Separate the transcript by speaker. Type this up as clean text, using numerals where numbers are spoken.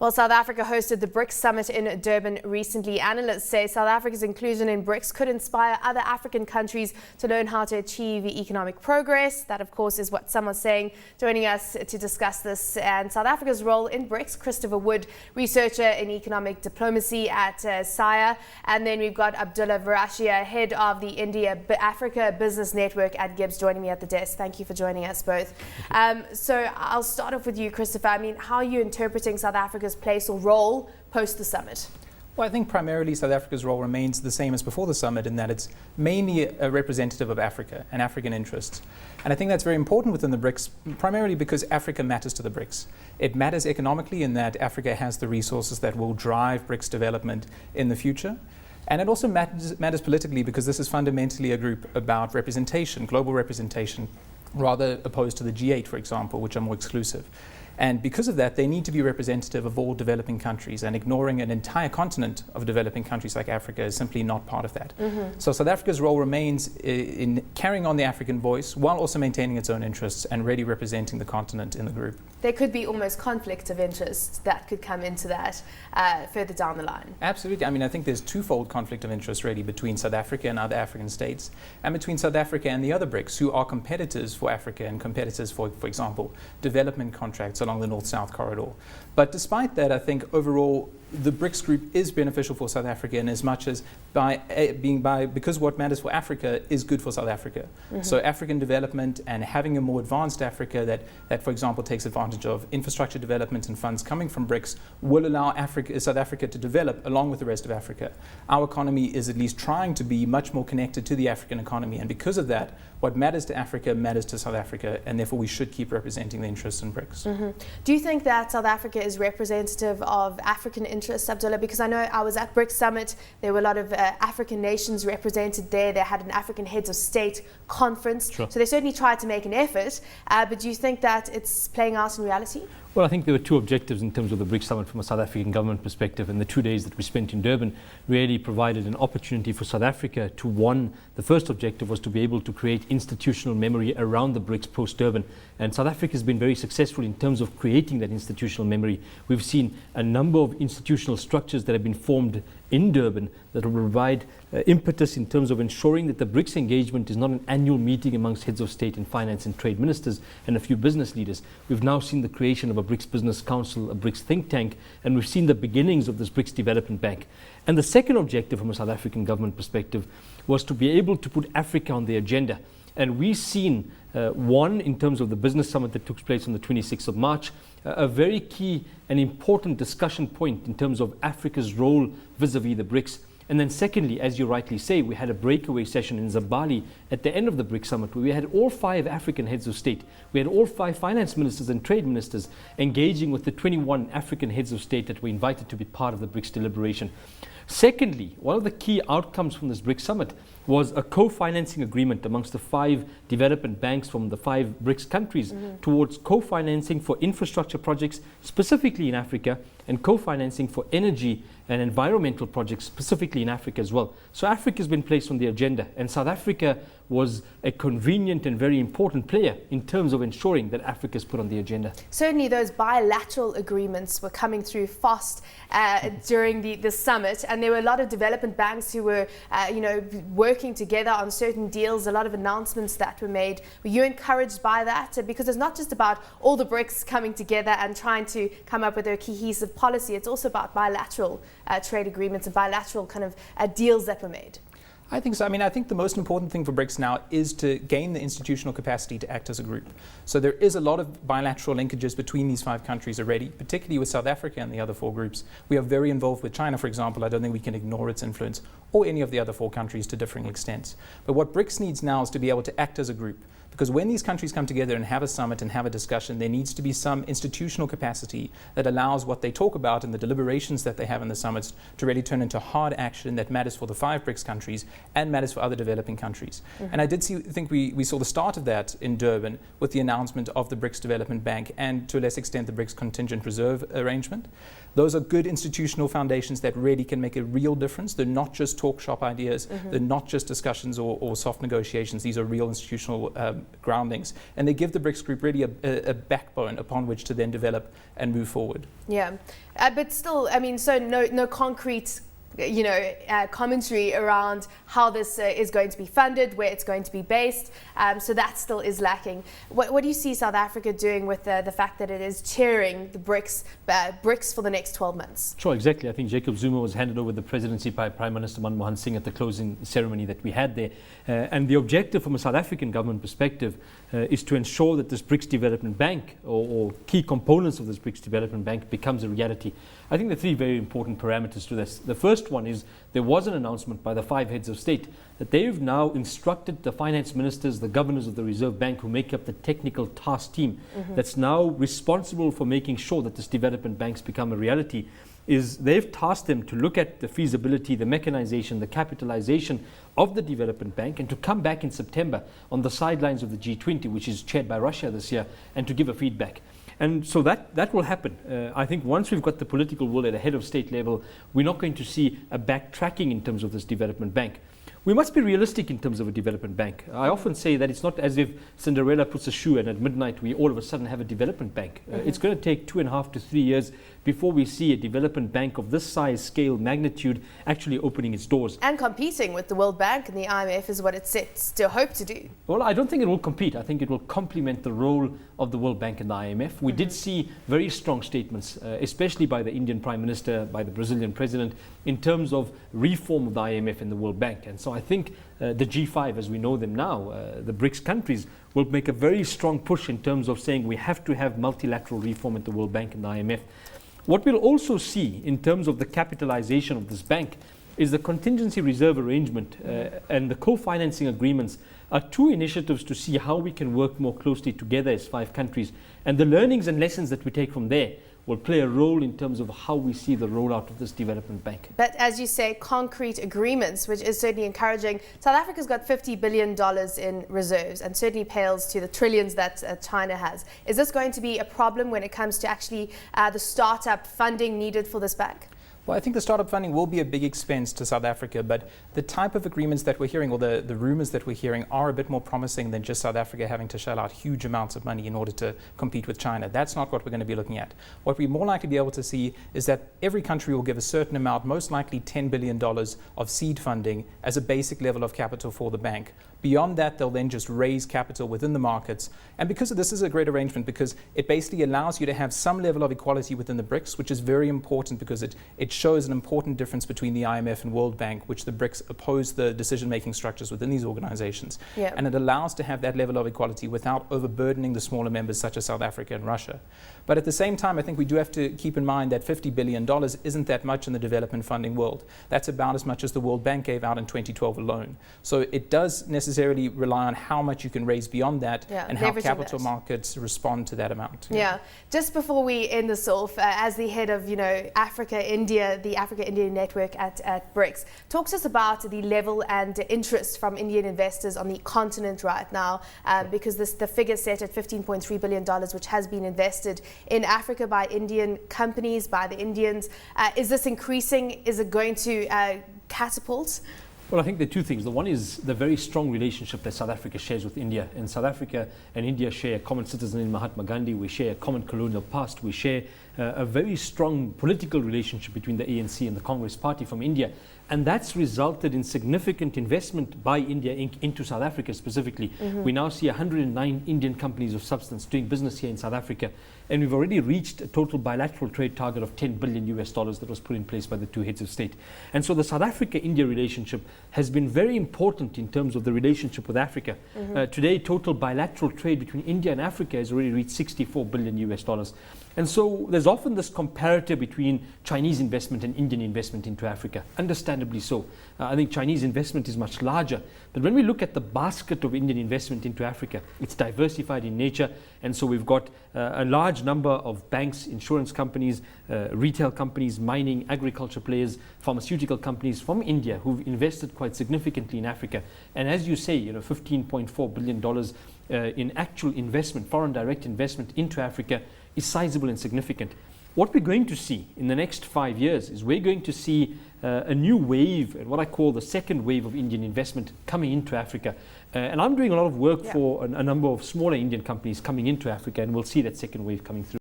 Speaker 1: Well, South Africa hosted the Brics summit in Durban recently. Analysts say South Africa's inclusion in Brics could inspire other African countries to learn how to achieve economic progress. That, of course, is what some are saying. Joining us to discuss this and South Africa's role in Brics, Christopher Wood, researcher in economic diplomacy at SIA. And then we've got Abdullah Varashia, head of the India-Africa Business Network at Gibbs, joining me at the desk. Thank you for joining us both. So I'll start off with you, Christopher. I mean, how are you interpreting South Africa's place or role post the summit?
Speaker 2: Well, I think primarily South Africa's role remains the same as before the summit in that it's mainly a representative of Africa and African interests. And I think that's very important within the BRICS, primarily because Africa matters to the BRICS. It matters economically in that Africa has the resources that will drive BRICS development in the future. And it also matters politically because this is fundamentally a group about representation, global representation, rather opposed to the G8, for example, which are more exclusive. And because of that, they need to be representative of all developing countries, and ignoring an entire continent of developing countries like Africa is simply not part of that. So South Africa's role remains in carrying on the African voice while also maintaining its own interests and really representing the continent in the group.
Speaker 1: There could be almost conflict of interest that could come into that further down the line.
Speaker 2: Absolutely. I mean, I think there's twofold conflict of interest really between South Africa and other African states, and between South Africa and the other BRICS, who are competitors for Africa and competitors for example, development contracts along the North-South corridor. But despite that, I think overall the BRICS group is beneficial for South Africa in as much as because what matters for Africa is good for South Africa. So African development and having a more advanced Africa that for example takes advantage of infrastructure development and funds coming from BRICS will allow South Africa to develop along with the rest of Africa. Our economy is at least trying to be much more connected to the African economy, and because of that, what matters to Africa matters to South Africa, and therefore we should keep representing the interests in BRICS.
Speaker 1: Do you think that South Africa is representative of African interests, Abdullah? Because I know I was at Brics Summit, there were a lot of African nations represented there. They had an African Heads of State conference, so they certainly tried to make an effort, but do you think that it's playing out in reality?
Speaker 3: Well, I think there were two objectives in terms of the BRICS Summit from a South African government perspective, and the 2 days that we spent in Durban really provided an opportunity for South Africa to, one, the first objective was to be able to create institutional memory around the BRICS post-Durban, and South Africa has been very successful in terms of creating that institutional memory. We've seen a number of institutional structures that have been formed in Durban that will provide impetus in terms of ensuring that the BRICS engagement is not an annual meeting amongst heads of state and finance and trade ministers and a few business leaders. We've now seen the creation of a BRICS Business Council, a BRICS think tank, and we've seen the beginnings of this BRICS Development Bank. And the second objective from a South African government perspective was to be able to put Africa on the agenda. And we've seen, one, in terms of the business summit that took place on the 26th of March, a very key and important discussion point in terms of Africa's role vis-a-vis the BRICS. And then secondly, as you rightly say, we had a breakaway session in Zabali at the end of the BRICS Summit where we had all 5 African heads of state. We had all 5 finance ministers and trade ministers engaging with the 21 African heads of state that were invited to be part of the BRICS deliberation. Secondly, one of the key outcomes from this BRICS Summit was a co-financing agreement amongst the 5 development banks from the 5 BRICS countries towards co-financing for infrastructure projects, specifically in Africa, and co-financing for energy and environmental projects, specifically in Africa as well. So Africa has been placed on the agenda, and South Africa was a convenient and very important player in terms of ensuring that Africa is put on the agenda.
Speaker 1: Certainly those bilateral agreements were coming through fast during the summit, and there were a lot of development banks who were working together on certain deals, a lot of announcements that were made. Were you encouraged by that? Because it's not just about all the BRICS coming together and trying to come up with a cohesive policy, it's also about bilateral trade agreements and bilateral kind of deals that were made.
Speaker 2: I think so. I mean, I think the most important thing for BRICS now is to gain the institutional capacity to act as a group. So there is a lot of bilateral linkages between these 5 countries already, particularly with South Africa and the other 4 groups. We are very involved with China, for example. I don't think we can ignore its influence, or any of the other 4 countries to differing extents. But what BRICS needs now is to be able to act as a group. Because when these countries come together and have a summit and have a discussion, there needs to be some institutional capacity that allows what they talk about and the deliberations that they have in the summits to really turn into hard action that matters for the 5 BRICS countries and matters for other developing countries. And I think we saw the start of that in Durban with the announcement of the BRICS Development Bank and to a less extent the BRICS Contingent Reserve Arrangement. Those are good institutional foundations that really can make a real difference. They're not just talk shop ideas, they're not just discussions or soft negotiations. These are real institutional groundings, and they give the BRICS group really a backbone upon which to then develop and move forward.
Speaker 1: Yeah, but still, I mean, so no concrete commentary around how this is going to be funded, where it's going to be based. So that still is lacking. What do you see South Africa doing with the fact that it is chairing the BRICS for the next 12 months?
Speaker 3: Sure, exactly. I think Jacob Zuma was handed over the presidency by Prime Minister Manmohan Singh at the closing ceremony that we had there. And the objective from a South African government perspective is to ensure that this BRICS Development Bank or key components of this BRICS Development Bank becomes a reality. I think there are three very important parameters to this. The first one is there was an announcement by the 5 heads of state that they've now instructed the finance ministers, the governors of the Reserve Bank who make up the technical task team that's now responsible for making sure that this development banks become a reality, is they've tasked them to look at the feasibility, the mechanization, the capitalization of the development bank, and to come back in September on the sidelines of the G20, which is chaired by Russia this year, and to give a feedback. And so that will happen. I think once we've got the political will at a head of state level, we're not going to see a backtracking in terms of this development bank. We must be realistic in terms of a development bank. I often say that it's not as if Cinderella puts a shoe and at midnight we all of a sudden have a development bank. It's going to take 2.5 to 3 years before we see a development bank of this size, scale, magnitude actually opening its doors.
Speaker 1: And competing with the World Bank and the IMF is what it sets to hope to do.
Speaker 3: Well, I don't think it will compete. I think it will complement the role of the World Bank and the IMF. We did see very strong statements, especially by the Indian Prime Minister, by the Brazilian President, in terms of reform of the IMF and the World Bank. And so I think the G5, as we know them now, the BRICS countries, will make a very strong push in terms of saying we have to have multilateral reform at the World Bank and the IMF. What we'll also see in terms of the capitalization of this bank is the contingency reserve arrangement and the co-financing agreements are two initiatives to see how we can work more closely together as 5 countries. And the learnings and lessons that we take from there will play a role in terms of how we see the rollout of this development bank.
Speaker 1: But as you say, concrete agreements, which is certainly encouraging. South Africa's got $50 billion in reserves and certainly pales to the trillions that China has. Is this going to be a problem when it comes to actually the startup funding needed for this bank?
Speaker 2: Well, I think the startup funding will be a big expense to South Africa, but the type of agreements that we're hearing, or the rumors that we're hearing, are a bit more promising than just South Africa having to shell out huge amounts of money in order to compete with China. That's not what we're going to be looking at. What we're more likely to be able to see is that every country will give a certain amount, most likely $10 billion of seed funding as a basic level of capital for the bank. Beyond that, they'll then just raise capital within the markets. And because of this is a great arrangement, because it basically allows you to have some level of equality within the BRICS, which is very important because it shows an important difference between the IMF and World Bank, which the BRICS oppose the decision-making structures within these organizations.
Speaker 1: Yeah.
Speaker 2: And it allows to have that level of equality without overburdening the smaller members such as South Africa and Russia. But at the same time, I think we do have to keep in mind that $50 billion isn't that much in the development funding world. That's about as much as the World Bank gave out in 2012 alone. So it does necessarily rely on how much you can raise beyond that and how capital markets respond to that amount.
Speaker 1: Yeah. Just before we end this off, as the head of Africa, India, the Africa-India network at BRICS, talk to us about the level and interest from Indian investors on the continent right now, because the figure set at $15.3 billion, which has been invested in Africa by Indian companies, by the Indians. Is this increasing? Is it going to catapult?
Speaker 3: Well, I think there are two things. The one is the very strong relationship that South Africa shares with India. And South Africa and India share a common citizen in Mahatma Gandhi. We share a common colonial past. We share a very strong political relationship between the ANC and the Congress Party from India. And that's resulted in significant investment by India into South Africa specifically. We now see 109 Indian companies of substance doing business here in South Africa. And we've already reached a total bilateral trade target of $10 billion that was put in place by the 2 heads of state. And so the South Africa-India relationship has been very important in terms of the relationship with Africa. Today, total bilateral trade between India and Africa has already reached $64 billion. And so there's often this comparator between Chinese investment and Indian investment into Africa, understandably so. I think Chinese investment is much larger. But when we look at the basket of Indian investment into Africa, it's diversified in nature. And so we've got a large number of banks, insurance companies, retail companies, mining, agriculture players, pharmaceutical companies from India who've invested quite significantly in Africa. And as you say, $15.4 billion in actual investment, foreign direct investment into Africa is sizable and significant. what we're going to see in the next 5 years is we're going to see a new wave, and what I call the second wave of Indian investment coming into Africa. And I'm doing a lot of work for a number of smaller Indian companies coming into Africa, and we'll see that second wave coming through.